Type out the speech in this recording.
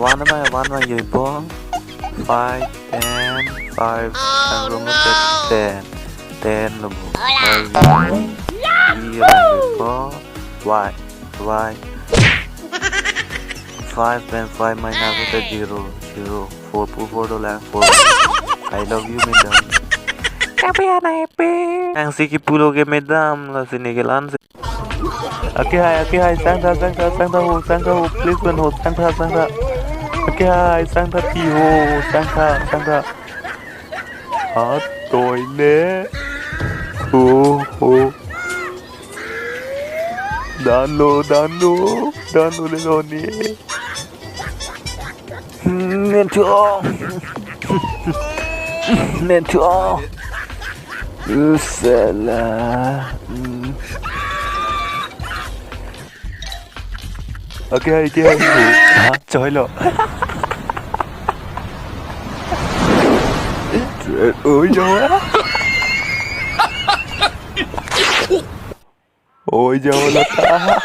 one mà gì bố five ten five anh luôn nó ten ten là một mấy gì là gì bố why five and five minus the zero four four dollar four I love you madam kapan ang sikipulo ke madam la sinigalan okay hi sang tha ho please one ho sang tha okay hi sang tha ti ho sang tha tôi nè ho dan lo lên lo nè nên thưa salah ok hả trời lo trời ơi rồi ôi giờ là ta